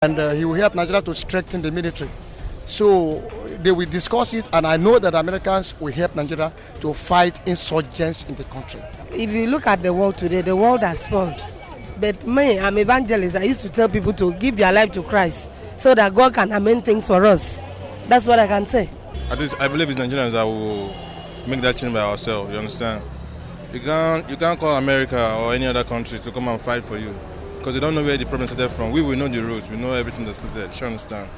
And he will help Nigeria to strengthen the military. So they will discuss it, and I know that Americans will help Nigeria to fight insurgents in the country. If you look at the world today, the world has spoiled. But me, I'm evangelist. I used to tell people to give their life to Christ so that God can amend things for us. That's what I can say. At least I believe it's Nigerians that will make that change by ourselves. You understand? You can't call America or any other country to come and fight for you, because they don't know where the problem started from. We will know the roots. We know everything that started. You understand?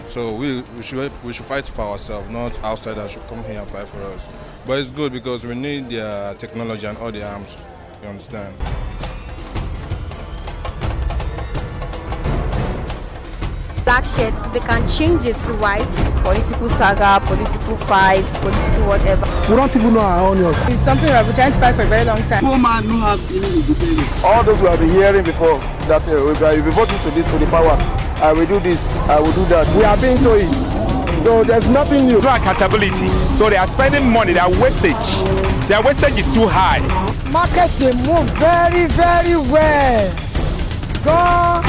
So we should fight for ourselves, not outsiders should come here and fight for us. But it's good because we need their technology and all the arms. You understand? Black shirts, they can change it to white. Political saga, political fight, political whatever. We don't even know our onions. It's something that we've been trying to fight for a very long time. All those we have been hearing before, that if we vote to this, to the power, I will do this, I will do that. We are being told it. So there's nothing new. No accountability. So they are spending money, their wastage. Their wastage is too high. Market they move very, very well. Go.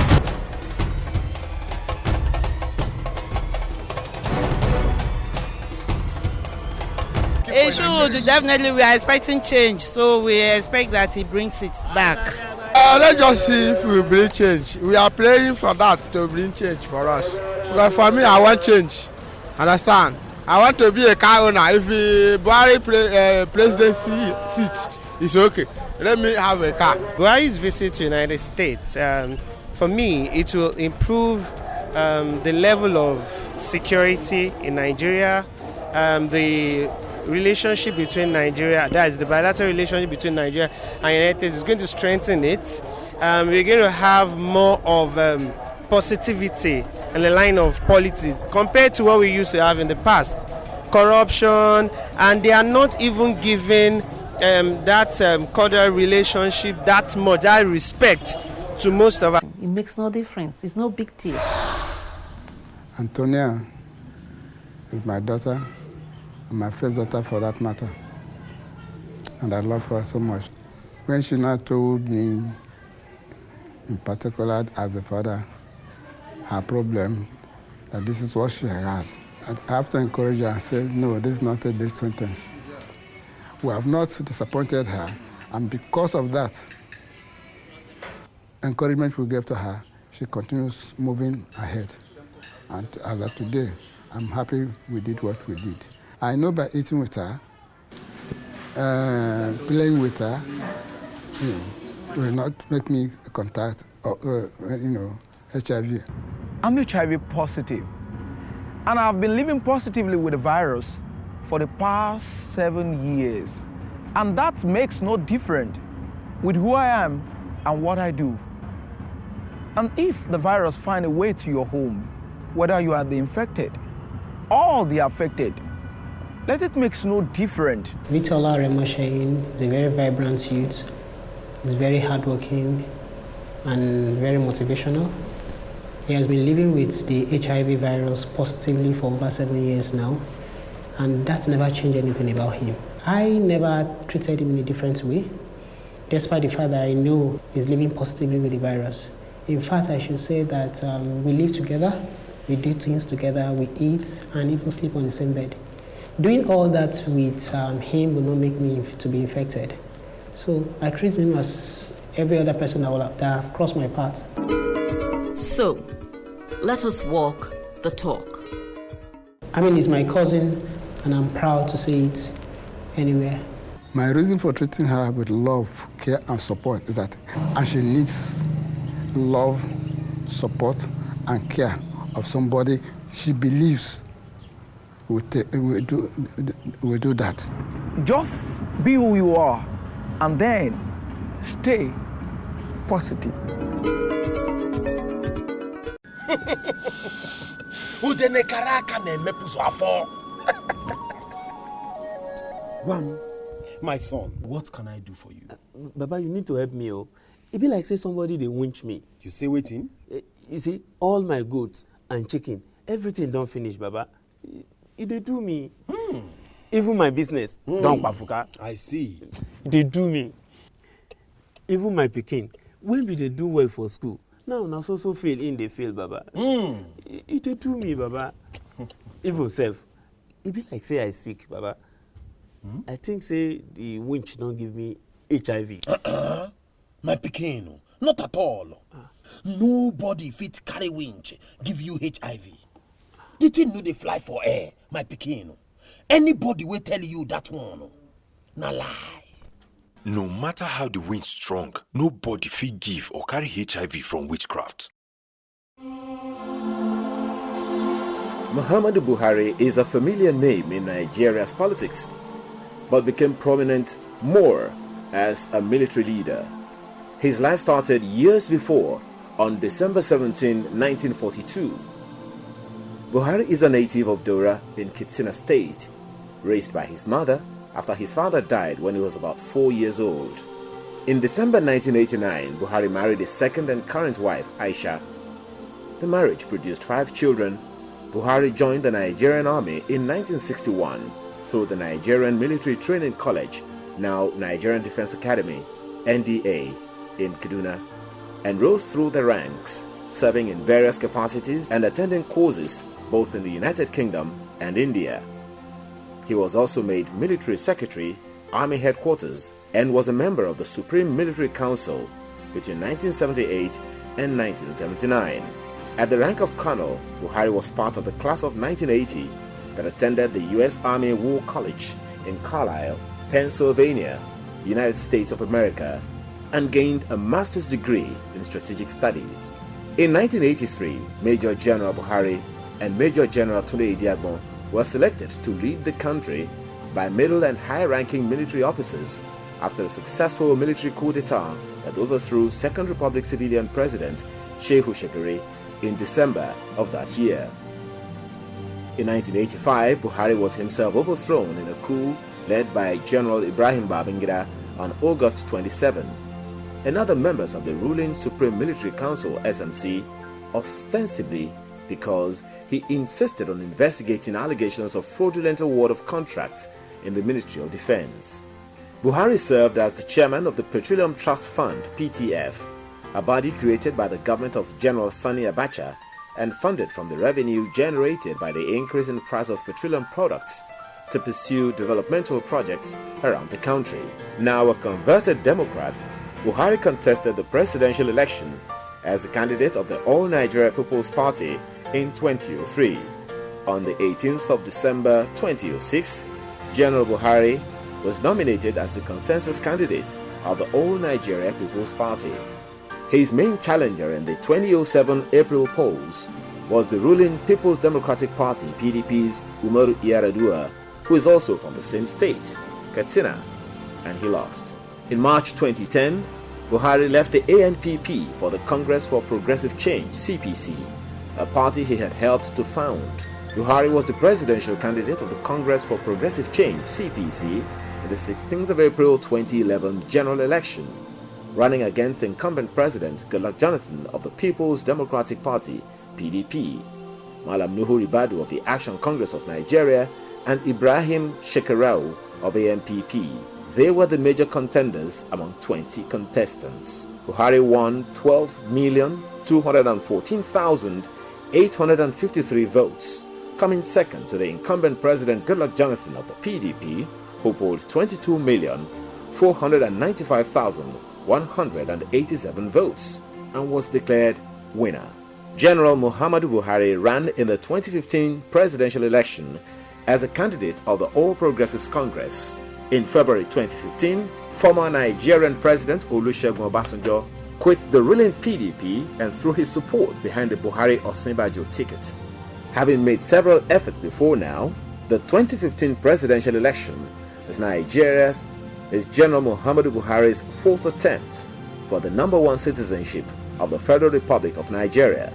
It should, definitely. We are expecting change, so we expect that he brings it back. Let's just see if we bring change. We are praying for that to bring change for us. But for me, I want change. Understand? I want to be a car owner. If Buhari presidency seat is okay, let me have a car. Buhari's visit to the United States, for me, it will improve the level of security in Nigeria, the relationship between Nigeria, that is the bilateral relationship between Nigeria and the United States, is going to strengthen it. We're going to have more of positivity in the line of politics compared to what we used to have in the past. Corruption, and they are not even giving that cordial relationship that much, that respect to most of us. It makes no difference. It's no big deal. Antonia is my daughter, and my first daughter for that matter. And I love her so much. When she now told me, in particular as the father, her problem, that this is what she had, I have to encourage her and say, no, this is not a death sentence. We have not disappointed her, and because of that encouragement we gave to her, she continues moving ahead. And as of today, I'm happy we did what we did. I know by eating with her, playing with her, will not make me contact HIV. I'm HIV positive, and I've been living positively with the virus for the past 7 years. And that makes no difference with who I am and what I do. And if the virus finds a way to your home, whether you are the infected or the affected, let it makes no difference. Vitola Remoshain is a very vibrant youth. He's very hardworking and very motivational. He has been living with the HIV virus positively for over 7 years now, and that's never changed anything about him. I never treated him in a different way, despite the fact that I know he's living positively with the virus. In fact, I should say that we live together, we do things together, we eat, and even sleep on the same bed. Doing all that with him will not make me to be infected. So I treat him as every other person that have crossed my path. So, let us walk the talk. I mean, he's my cousin, and I'm proud to say it anywhere. My reason for treating her with love, care, and support is that she needs love, support, and care of somebody she believes will do that. Just be who you are, and then stay positive. One, my son, what can I do for you? Baba, you need to help me. It be like say somebody they winch me. You say waiting? You see, all my goats and chicken, everything don't finish, Baba. They do me. Even my business, don't pafuka. I see. They do me. Even my pikin, when do they do well for school? Now so feel in the field, Baba. It do me, Baba. Even self. It be like say I sick, Baba. I think say the winch don't give me HIV. My pikin, not at all. Nobody fit carry winch give you HIV. The thing no dey fly for air, my pikin. Anybody will tell you that one. Na lie. No matter how the wind strong, nobody fit give or carry HIV from witchcraft. Muhammadu Buhari is a familiar name in Nigeria's politics, but became prominent more as a military leader. His life started years before, on December 17, 1942. Buhari is a native of Dora in Katsina State, raised by his mother after his father died when he was about 4 years old. In December 1989, Buhari married his second and current wife, Aisha. The marriage produced 5 children. Buhari joined the Nigerian Army in 1961 through the Nigerian Military Training College, now Nigerian Defense Academy, NDA, in Kaduna, and rose through the ranks, serving in various capacities and attending courses both in the United Kingdom and India. He was also made Military Secretary, Army Headquarters, and was a member of the Supreme Military Council between 1978 and 1979. At the rank of Colonel, Buhari was part of the class of 1980 that attended the U.S. Army War College in Carlisle, Pennsylvania, United States of America, and gained a master's degree in strategic studies. In 1983, Major General Buhari and Major General Tunde Idiagbon were selected to lead the country by middle and high-ranking military officers after a successful military coup d'etat that overthrew Second Republic civilian President Shehu Shagari in December of that year. In 1985, Buhari was himself overthrown in a coup led by General Ibrahim Babangida on August 27, and other members of the ruling Supreme Military Council (SMC), ostensibly because he insisted on investigating allegations of fraudulent award of contracts in the Ministry of Defense. Buhari served as the chairman of the Petroleum Trust Fund (PTF), a body created by the government of General Sani Abacha and funded from the revenue generated by the increase in the price of petroleum products to pursue developmental projects around the country. Now a converted Democrat, Buhari contested the presidential election as a candidate of the All Nigeria People's Party in 2003. On the 18th of December 2006, General Buhari was nominated as the consensus candidate of the All Nigeria People's Party. His main challenger in the 2007 April polls was the ruling People's Democratic Party (PDP's) Umaru Yar'Adua, who is also from the same state, Katsina, and he lost. In March 2010, Buhari left the ANPP for the Congress for Progressive Change (CPC), a party he had helped to found. Buhari was the presidential candidate of the Congress for Progressive Change (CPC) in the 16th of April 2011 general election, running against incumbent President Goodluck Jonathan of the People's Democratic Party (PDP), Malam Nuhu Ribadu of the Action Congress of Nigeria, and Ibrahim Shekarau of ANPP. They were the major contenders among 20 contestants. Buhari won 12,214,853 votes, coming second to the incumbent President Goodluck Jonathan of the PDP, who polled 22,495,187 votes and was declared winner. General Muhammadu Buhari ran in the 2015 presidential election as a candidate of the All Progressives Congress. In February 2015, former Nigerian President Olusegun Obasanjo quit the ruling PDP and threw his support behind the Buhari-Osinbajo ticket. Having made several efforts before now, the 2015 presidential election is General Muhammadu Buhari's 4th attempt for the #1 citizenship of the Federal Republic of Nigeria.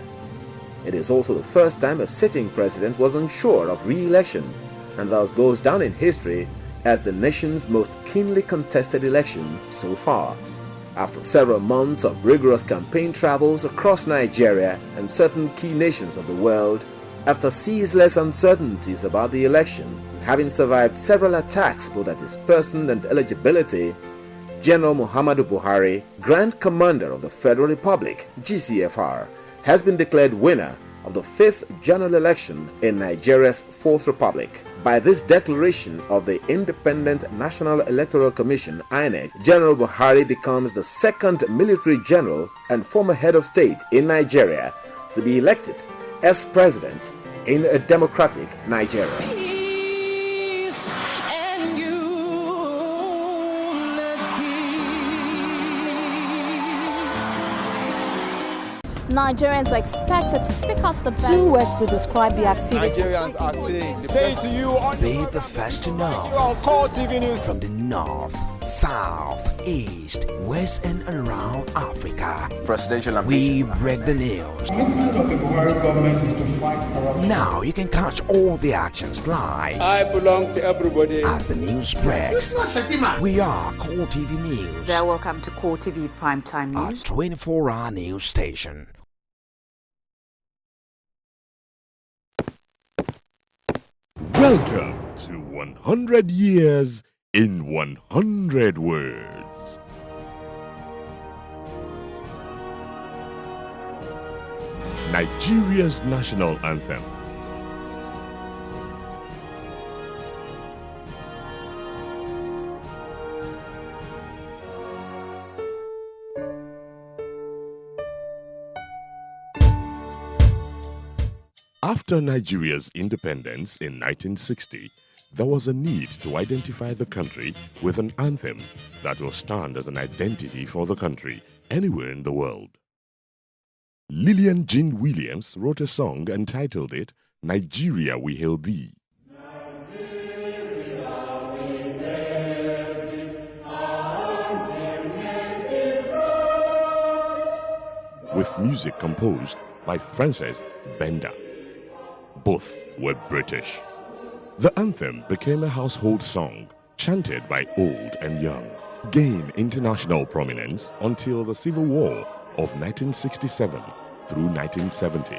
It is also the first time a sitting president was unsure of re-election, and thus goes down in history as the nation's most keenly contested election so far. After several months of rigorous campaign travels across Nigeria and certain key nations of the world, after ceaseless uncertainties about the election, having survived several attacks both at his person and eligibility, General Muhammadu Buhari, Grand Commander of the Federal Republic, GCFR, has been declared winner of the 5th general election in Nigeria's 4th Republic. By this declaration of the Independent National Electoral Commission, INEC, General Buhari becomes the 2nd military general and former head of state in Nigeria to be elected as president in a democratic Nigeria. Nigerians are expected to seek out the best. 2 words to describe the activity. Nigerians are saying Be the first to know on Coretv News from the north, south, east, west, and around Africa. Presidential We break the news. The commitment of the Buhari government is to fight corruption. Now you can catch all the actions live. I belong to everybody. As the news breaks, we are Coretv News. They're welcome to Coretv Primetime News, a 24-hour news station. Welcome to 100 Years in 100 Words. Nigeria's national anthem. After Nigeria's independence in 1960, there was a need to identify the country with an anthem that will stand as an identity for the country anywhere in the world. Lillian Jean Williams wrote a song and titled it Nigeria We Hail Thee. With music composed by Frances Benda. Both were British. The anthem became a household song, chanted by old and young, gained international prominence until the Civil War of 1967 through 1970,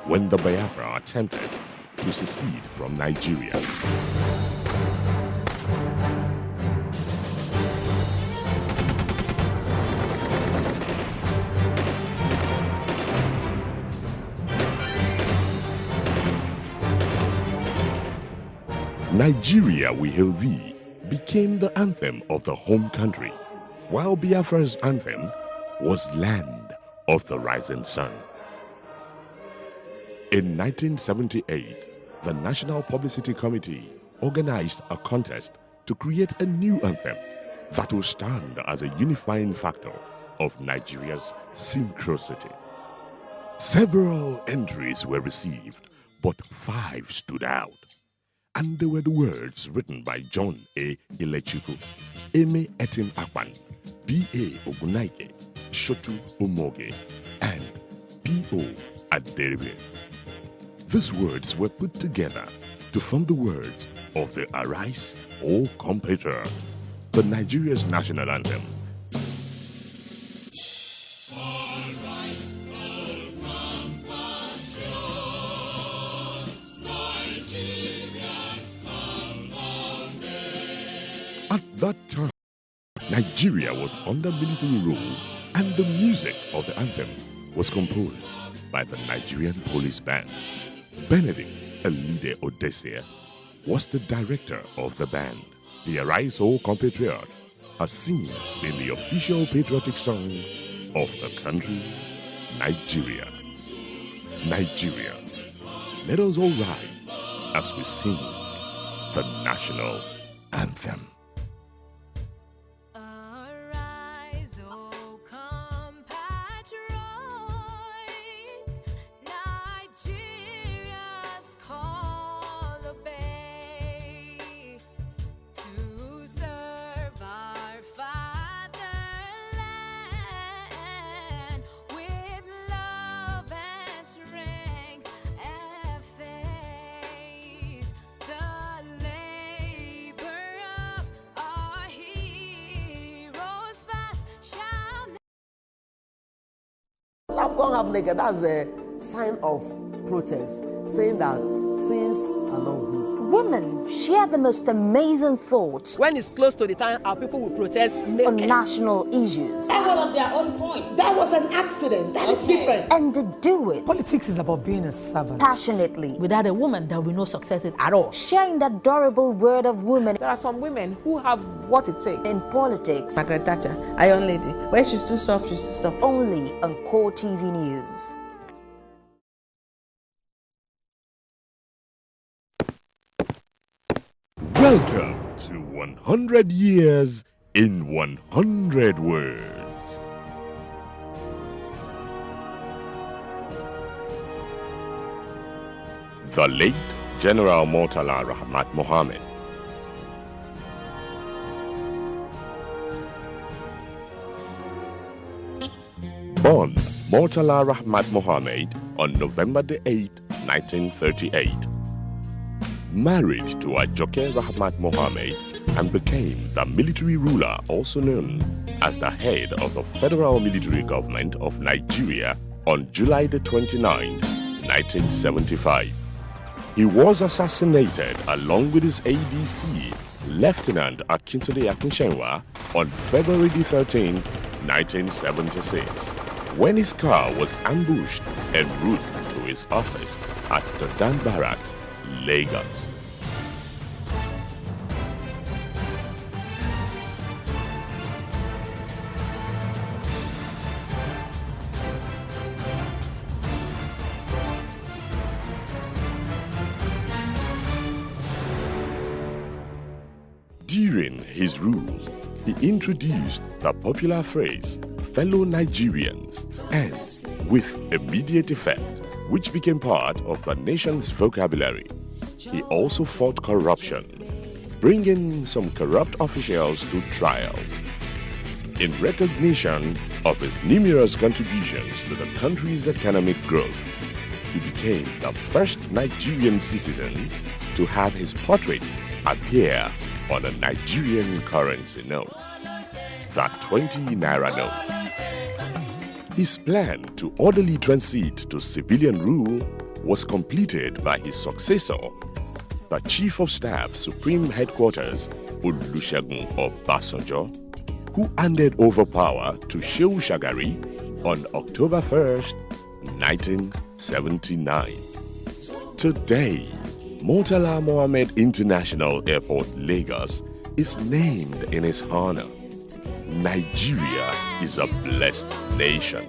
when the Biafra attempted to secede from Nigeria. Nigeria We Hail Thee became the anthem of the home country, while Biafra's anthem was Land of the Rising Sun. In 1978, the National Publicity Committee organized a contest to create a new anthem that will stand as a unifying factor of Nigeria's synchronicity. Several entries were received, but 5 stood out. And they were the words written by John A. Ilechukwu, Eme Etim Akpan, B.A. Ogunaike, Shotu Omoge, and P.O. Aderebe. These words were put together to form the words of the Arise, O Compatriot, the Nigeria's national anthem. At that time, Nigeria was under military rule, and the music of the anthem was composed by the Nigerian Police Band. Benedict Elide Odesia was the director of the band. The Arise, O Compatriot has since been the official patriotic song of the country, Nigeria. Nigeria, let us all rise as we sing the national anthem. That's a sign of protest, saying that things are not good. Women share the most amazing thoughts When it's close to the time, our people will protest on national issues. That was their own point. That was an accident. That is different. And they do it Politics is about being a servant. passionately, Without a woman, there will be no success at all. sharing the adorable word of women There are some women who have what it takes. in politics. Margaret Thatcher, Iron Lady. When she's too soft, she's too soft. Only on Coretv News. Welcome to 100 Years in 100 Words. The late General Murtala Rahmat Mohammed. Born Murtala Rahmat Mohammed on November the 8th, 1938. Married to Ajoke Rahmat Mohammed and became the military ruler also known as the head of the Federal Military Government of Nigeria on July the 29th, 1975. He was assassinated along with his ADC, Lieutenant Akintode Akinshenwa, on February the 13th, 1976, when his car was ambushed en route to his office at the Dan Barracks, Lagos. During his rule, he introduced the popular phrase, fellow Nigerians, and with immediate effect, which became part of the nation's vocabulary. He also fought corruption, bringing some corrupt officials to trial. In recognition of his numerous contributions to the country's economic growth, he became the first Nigerian citizen to have his portrait appear on a Nigerian currency note, the 20 naira note. His plan to orderly transit to civilian rule was completed by his successor, the Chief of Staff Supreme Headquarters, Olusegun Obasanjo, who handed over power to Shehu Shagari on October 1st, 1979. Today, Murtala Mohammed International Airport, Lagos, is named in his honor. Nigeria is a blessed nation.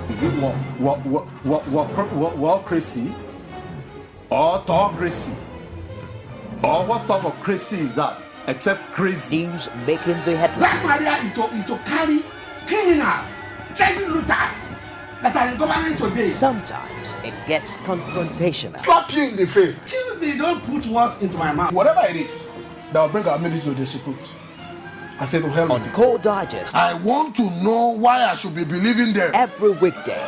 Is it crazy or autocracy? Or what type of crazy is that? Except crazy. News making the headlines. Black Maria is to carry criminals, trading looters that are in government today. Sometimes it gets confrontational. Slap you in the face. They don't put words into my mouth. Whatever it is that will bring our military to disrepute. I said to hell on Core Digest. I want to know why I should be believing them. Every weekday,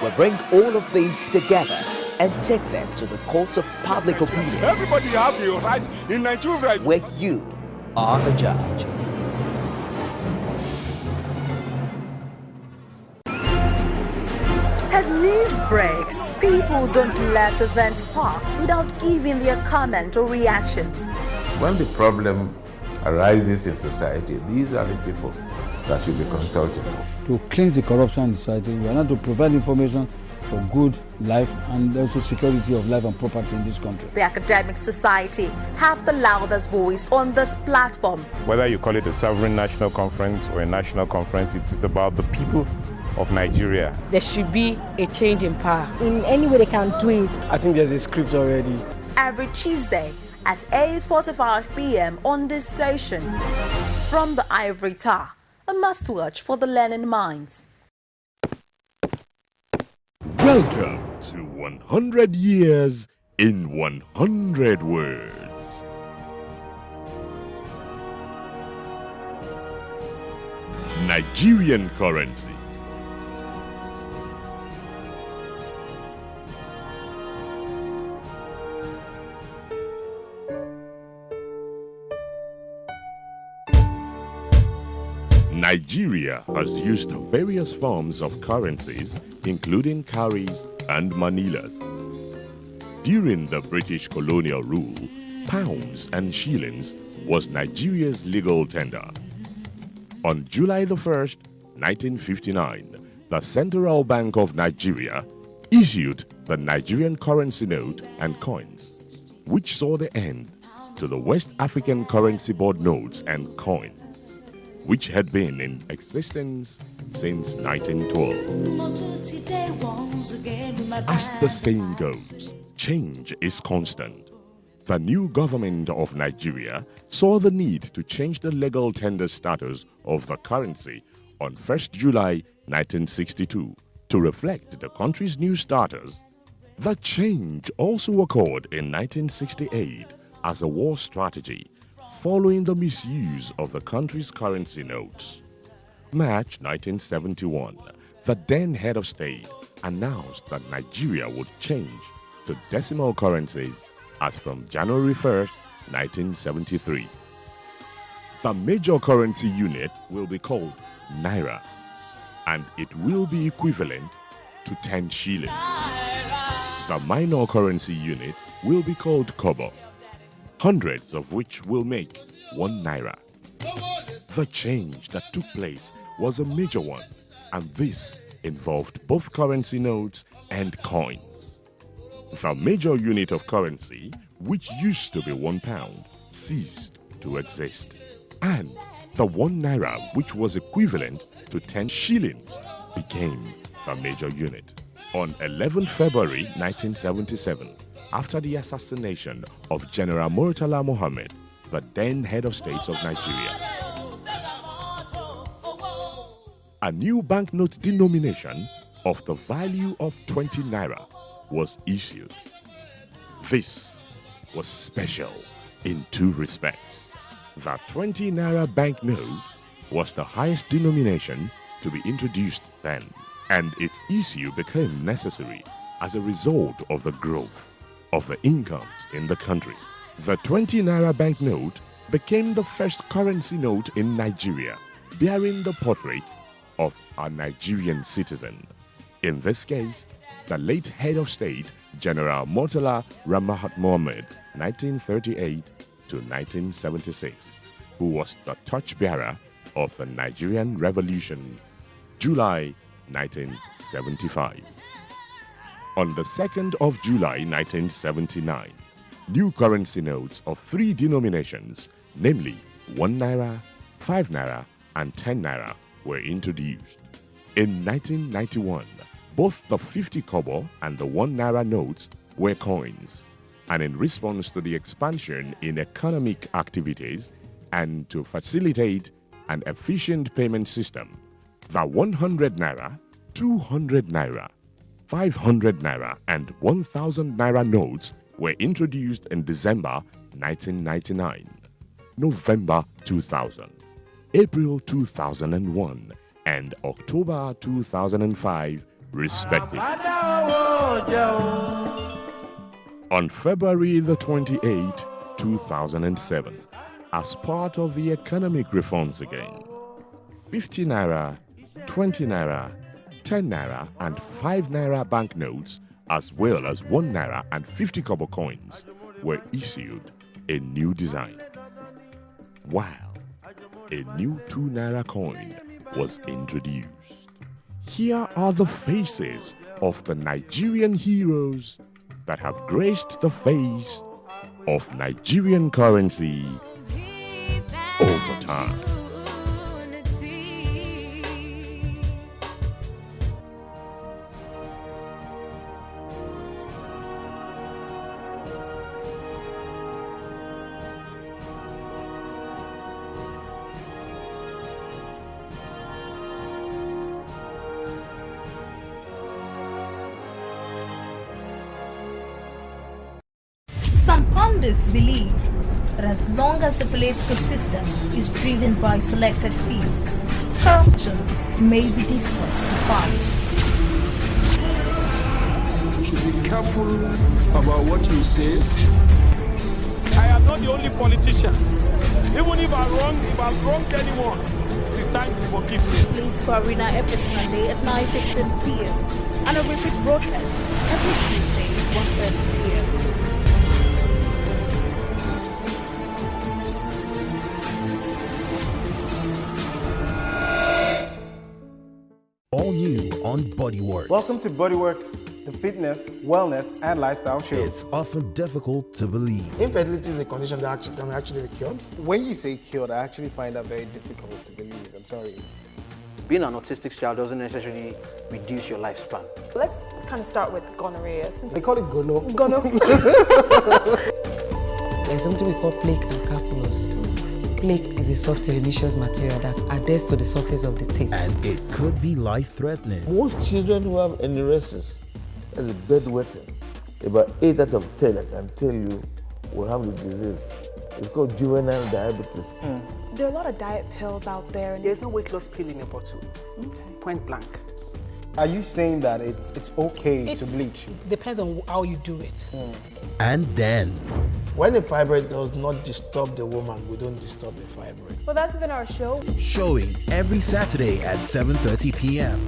we bring all of these together and take them to the court of public opinion. Everybody has a right in Nigeria. Where you are the judge. As news breaks, people don't let events pass without giving their comment or reactions. When the problem arises in society, these are the people that you'll be consulting. To cleanse the corruption in society, we are not to provide information for good life and also security of life and property in this country. The academic society have the loudest voice on this platform. Whether you call it a sovereign national conference or a national conference, it's about the people of Nigeria. There should be a change in power. In any way they can do it. I think there's a script already. Every Tuesday at 8:45 p.m. on this station. From the Ivory Tower, a must-watch for the learning minds. Welcome to 100 Years in 100 Words. Nigerian currency. Nigeria has used various forms of currencies, including cowries and manillas. During the British colonial rule, pounds and shillings was Nigeria's legal tender. On July the 1st, 1959, the Central Bank of Nigeria issued the Nigerian currency note and coins, which saw the end to the West African Currency Board notes and coins, which had been in existence since 1912. As the saying goes, change is constant. The new government of Nigeria saw the need to change the legal tender status of the currency on 1st July 1962 to reflect the country's new status. The change also occurred in 1968 as a war strategy following the misuse of the country's currency notes. March 1971, the then head of state announced that Nigeria would change to decimal currencies as from January 1st, 1973. The major currency unit will be called Naira, and it will be equivalent to 10 shillings. The minor currency unit will be called Kobo, hundreds of which will make 1 Naira. The change that took place was a major one, and this involved both currency notes and coins. The major unit of currency, which used to be £1, ceased to exist, and the 1 Naira, which was equivalent to 10 shillings, became the major unit. On 11 February 1977, after the assassination of General Murtala Mohammed, the then head of state of Nigeria, a new banknote denomination of the value of 20 Naira was issued. This was special in two respects. The 20 Naira banknote was the highest denomination to be introduced then, and its issue became necessary as a result of the growth of the incomes in the country. The 20 Naira banknote became the first currency note in Nigeria bearing the portrait of a Nigerian citizen. In this case, the late head of state, General Murtala Ramahat Mohammed, 1938 to 1976, who was the torchbearer of the Nigerian Revolution, July 1975. On the 2nd of July 1979, new currency notes of 3 denominations, namely 1 Naira, 5 Naira, and 10 Naira, were introduced. In 1991, both the 50 kobo and the 1 Naira notes were coins, and in response to the expansion in economic activities and to facilitate an efficient payment system, the 100 Naira, 200 Naira, 500 Naira, and 1000 Naira notes were introduced in December 1999, November 2000, April 2001, and October 2005, respectively. On February the 28th, 2007, as part of the economic reforms again, 50 Naira, 20 Naira, 10 Naira, and 5 Naira banknotes, as well as 1 Naira and 50 kobo coins, were issued in new design, while a new 2 Naira coin was introduced. Here are the faces of the Nigerian heroes that have graced the face of Nigerian currency over time. Some pundits believe that as long as the political system is driven by selected few, Corruption may be difficult to fight. You should be careful about what you say. I am not the only politician. Even if I've wronged anyone, it is time to forgive me. Please for Arena every Sunday at 9:15 p.m. and a repeat broadcast every Tuesday 1:30 p.m. All new on Bodyworks. Welcome to Bodyworks, the fitness, wellness, and lifestyle show. It's often difficult to believe. Infertility is a condition that can actually be cured. When you say cured, I actually find that very difficult to believe. I'm sorry. Being an autistic child doesn't necessarily reduce your lifespan. Let's kind of start with gonorrhea. They call it gono. Gono. There's something we call plaque and calculus. Plaque is a soft teleneous material that adheres to the surface of the teeth. And it could be life-threatening. Most children who have enuresis and bedwetting, about 8 out of 10, I can tell you, will have the disease. It's called juvenile diabetes. There are a lot of diet pills out there, and there's no weight loss pill in a bottle. Point blank. Are you saying that it's okay to bleach? It depends on how you do it. And then, when the fibroid does not disturb the woman, we don't disturb the fibroid. Well, that's been our show. Showing every Saturday at 7:30 p.m.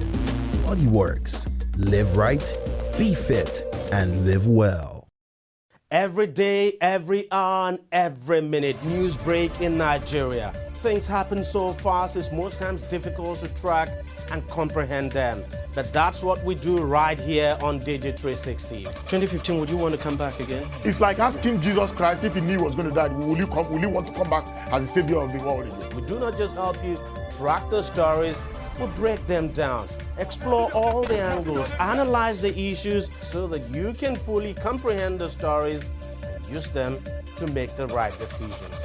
Bodyworks. Live right, be fit, and live well. Every day, every hour, and every minute, news break in Nigeria. Things happen so fast, it's most times difficult to track and comprehend them. But that's what we do right here on Digi360. 2015, would you want to come back again? It's like asking Jesus Christ if he knew he was going to die, will you want to come back as the savior of the world again? We do not just help you track the stories, we break them down, explore all the angles, analyze the issues so that you can fully comprehend the stories and use them to make the right decisions.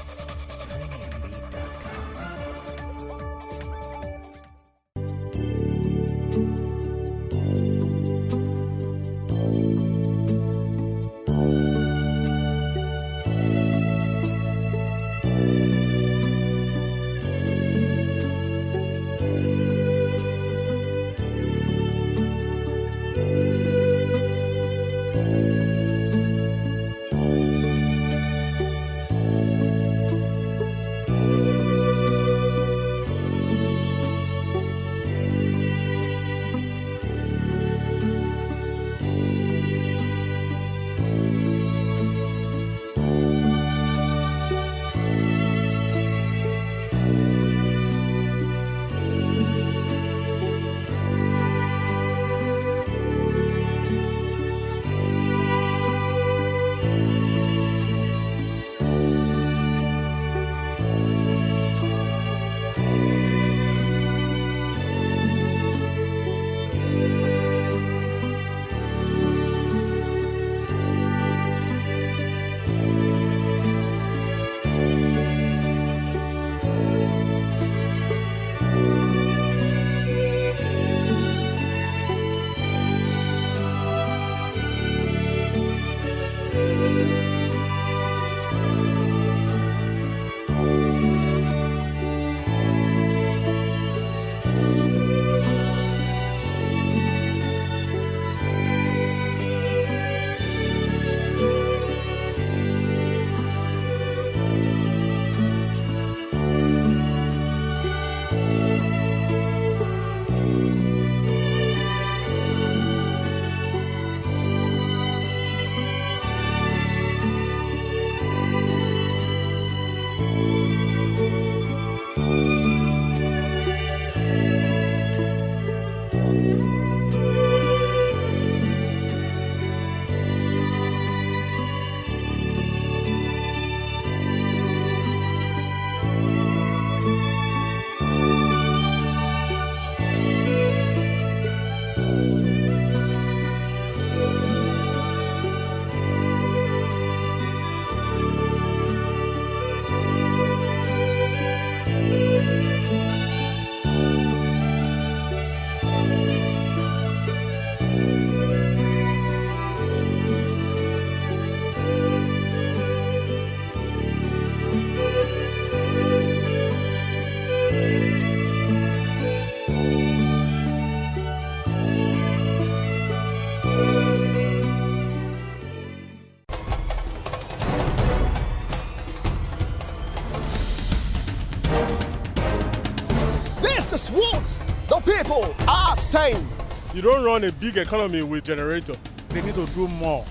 is what the people are saying. You don't run a big economy with generator. They need to do more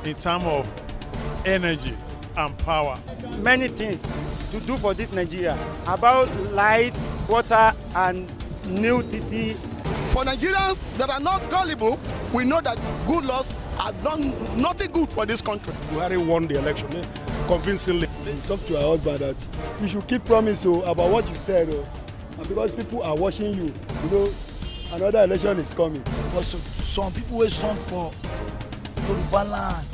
in terms of energy and power. Many things to do for this Nigeria about lights, water, and new TT. For Nigerians that are not gullible, we know that good laws have done nothing good for this country. Buhari won the election convincingly. Talk to her husband that you should keep promise about what you said, and because people are watching you, you know, another election is coming. Because some people will stand for Yoruba land,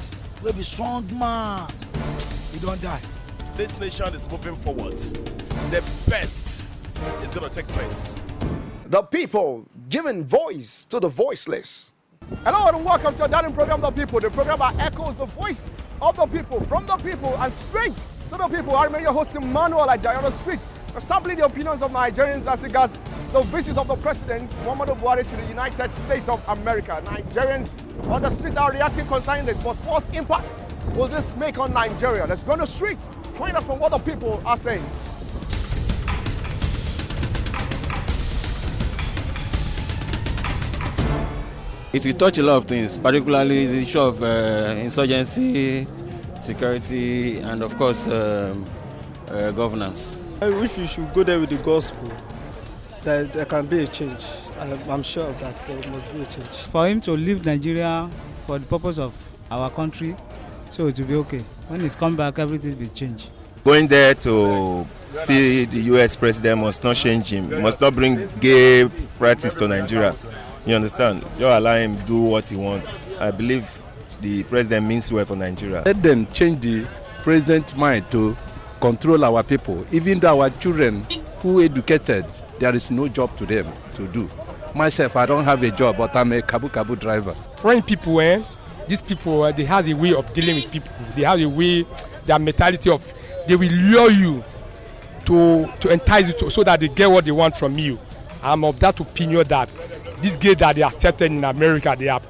will be strong man, we don't die. This nation is moving forward. The best is going to take place. The people giving voice to the voiceless. Hello and welcome to our dining program, The People. The program that echoes the voice of the people, from the people, and straight to the people. I remain your host, Emmanuel Ajayi, on the street, sampling the opinions of Nigerians as regards the visit of the President Muhammadu Buhari to the United States of America. Nigerians on the street are reacting concerning this, but what impact will this make on Nigeria? Let's go on the streets, find out from what the people are saying. It will touch a lot of things, particularly the issue of insurgency, security, and of course governance. I wish we should go there with the gospel, that there can be a change. I'm sure of that, there must be a change. For him to leave Nigeria for the purpose of our country, so it will be okay. When he's come back, everything will change. Going there to see the US president must not change him, must not bring gay practice to Nigeria. You understand? Just allow him do what he wants. I believe the president means well for Nigeria. Let them change the president's mind to control our people. Even though our children who are educated, there is no job to them to do. Myself, I don't have a job, but I'm a kabu driver. Foreign people, these people, they have a way of dealing with people. They have a way, their mentality of, they will lure you to entice you so that they get what they want from you. I'm of that opinion that this gay that they accepted in America, they are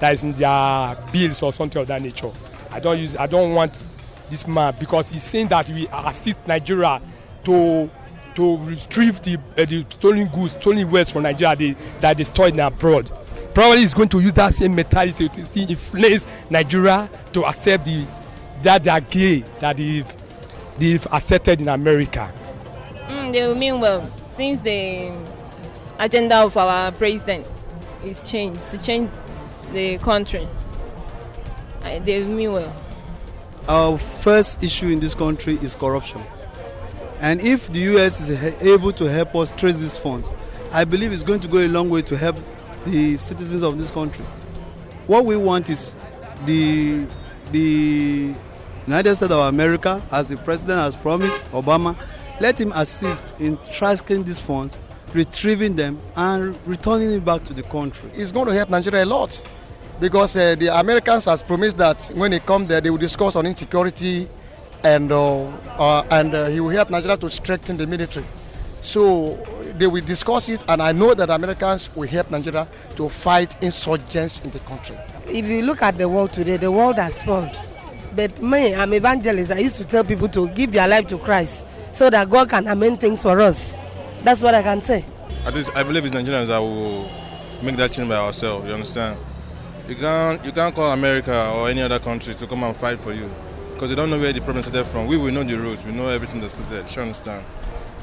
that is in their bills or something of that nature. I don't want this man because he's saying that we assist Nigeria to retrieve the stolen goods, stolen wealth from Nigeria that they stored in abroad. Probably he's going to use that same mentality to influence Nigeria to accept that they are gay that they've accepted in America. They will mean well since the agenda of our president is changed to change the country. They mean well. Our first issue in this country is corruption. And if the US is able to help us trace these funds, I believe it's going to go a long way to help the citizens of this country. What we want is the United States of America, as the president has promised, Obama, let him assist in tracking these funds, retrieving them, and returning it back to the country. It's going to help Nigeria a lot because the Americans has promised that when they come there, they will discuss on insecurity and he will help Nigeria to strengthen the military. So they will discuss it, and I know that Americans will help Nigeria to fight insurgents in the country. If you look at the world today, the world has spawned. But me, I'm evangelist. I used to tell people to give their life to Christ so that God can amend things for us. That's what I can say. I believe it's Nigerians that will make that change by ourselves, you understand? You can't call America or any other country to come and fight for you because they don't know where the problem started from. We will know the roots, we know everything that's there, you understand?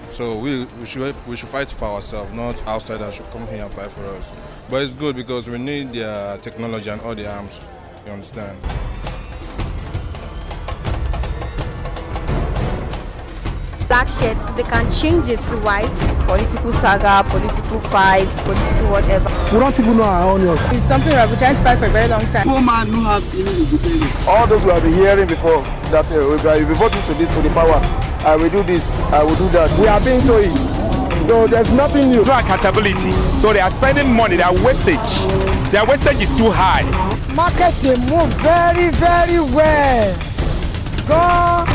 So we should fight for ourselves, not outsiders should come here and fight for us. But it's good because we need their technology and all the arms, you understand? Black shirts, they can change it to white. Political saga, political fight, political whatever. We don't even know our own news. It's something we have been trying to fight for a very long time. No man who have any independence. All those we have been hearing before that if we vote to this to the power, I will do this, I will do that. We have been to it. So there's nothing new. No accountability. So they are spending money, their wastage is too high. Marketing move very, very well. Go.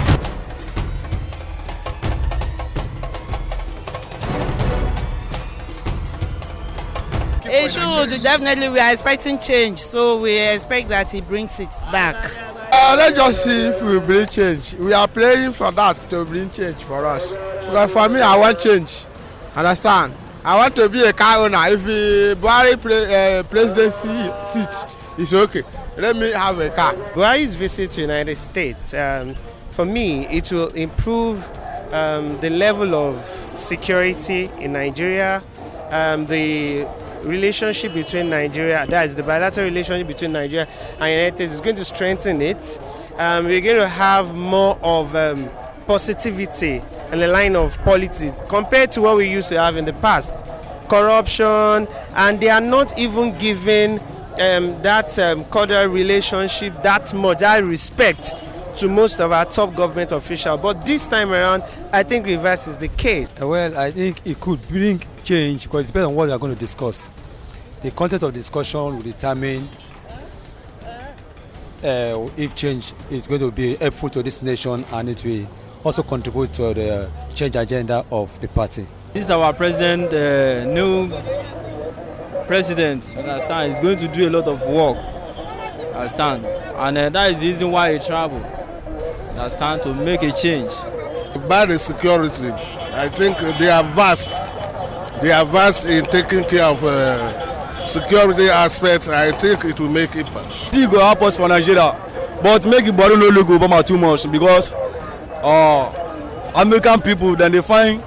It should, definitely. We are expecting change, so we expect that he brings it back. Let's just see if we bring change. We are praying for that to bring change for us. Because for me, I want change. Understand? I want to be a car owner. If Buhari presidency seat is okay, let me have a car. Buhari's visit to United States, for me, it will improve the level of security in Nigeria, the relationship between Nigeria, that is the bilateral relationship between Nigeria and United States is going to strengthen it. We're going to have more of positivity and the line of politics compared to what we used to have in the past. Corruption, and they are not even giving that cordial relationship that much, that respect to most of our top government officials. But this time around, I think reverse is the case. Well, I think it could bring change because it depends on what we are going to discuss. The content of discussion will determine if change is going to be helpful to this nation, and it will also contribute to the change agenda of the party. This is our president, new president, understand, is going to do a lot of work, understand, and that is the reason why he traveled, understand, to make a change. About the security, I think they are vast. They are vast in taking care of security aspects. I think it will make impact. Still go help us for Nigeria, but make the body no look Obama too much because American people, then they find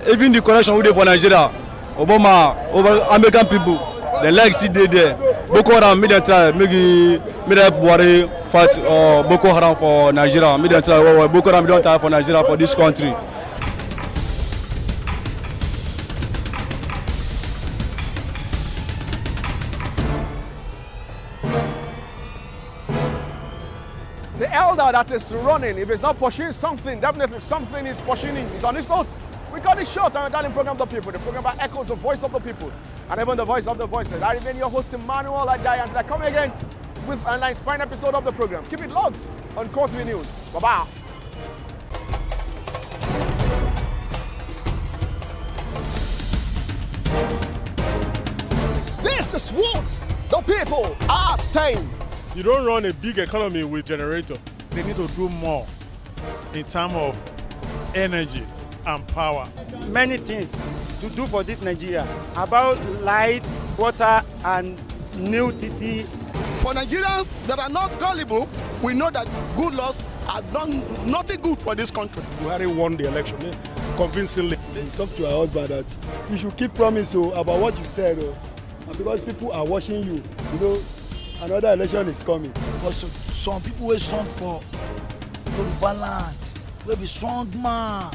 even the connection we do for Nigeria, over American people, they like see they there. Boko Haram made them try make Buhari fight Boko Haram for Nigeria. Made them try Boko Haram don't try for Nigeria for this country. The elder that is running, if it's not pursuing something, definitely something is pursuing. It's on his notes. We got it short on our darling program, The People. The program that echoes the voice of the people and even the voice of the voiceless. I remain your host, Emmanuel Adai, and I come again with an inspiring episode of the program. Keep it logged on Coretv News. Bye-bye. This is what the people are saying. You don't run a big economy with generator. They need to do more in terms of energy and power. Many things to do for this Nigeria about lights, water, and new TT. For Nigerians that are not gullible, we know that good laws have done nothing good for this country. Buhari won the election convincingly. Talk to her husband that you should keep promise about what you said, and because people are watching you, you know, another election is coming. Because some people will stand for Yoruba land, will be strong man.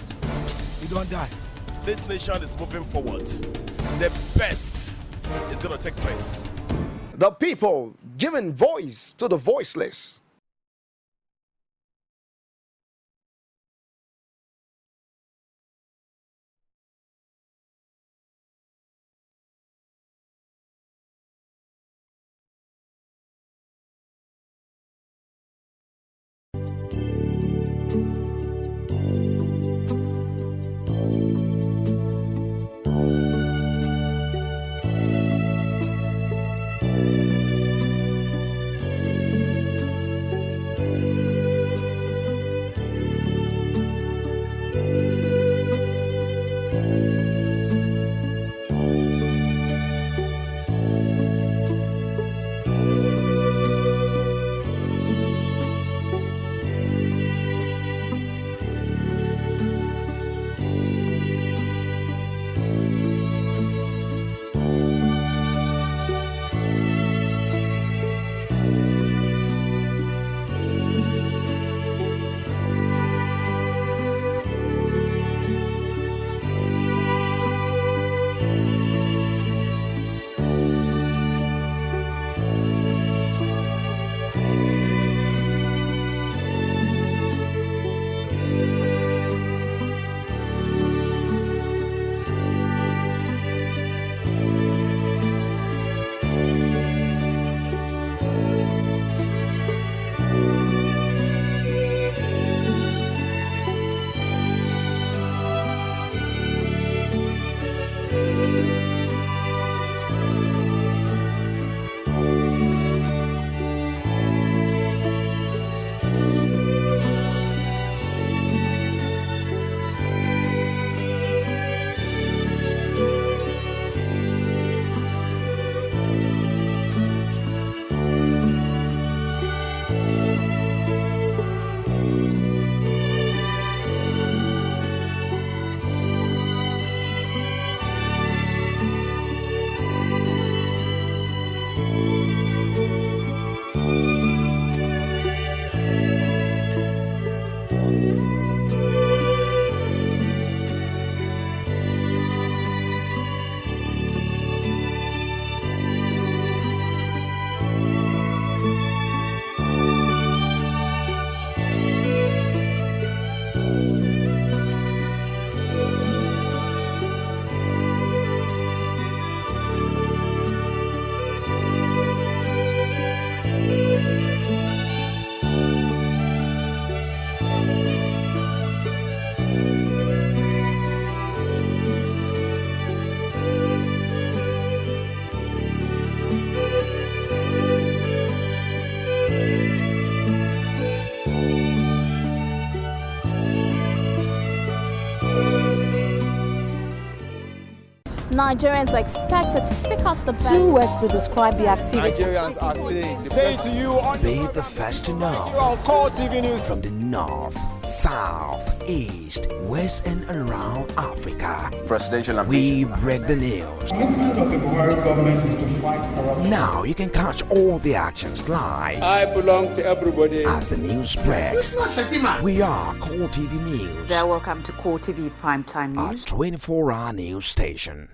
You don't die. This nation is moving forward. The best is going to take place. The people giving voice to the voiceless. Nigerians are expected to seek out the best. 2 words to describe the activity. Nigerians are saying to you on Be the first to know. on Coretv News. From the north, south, east, west, and around Africa, presidential we break the news. The commitment of the Buhari government is to fight corruption. Now you can catch all the actions live. I belong to everybody. As the news breaks, we are Coretv News. They're welcome to Coretv Primetime News. A 24-hour news station.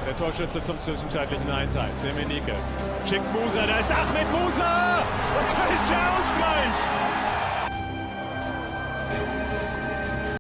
Der Torschütze zum zwischenzeitlichen 1-1. Semenike schickt Musa, da ist Ahmed Musa! Und da ist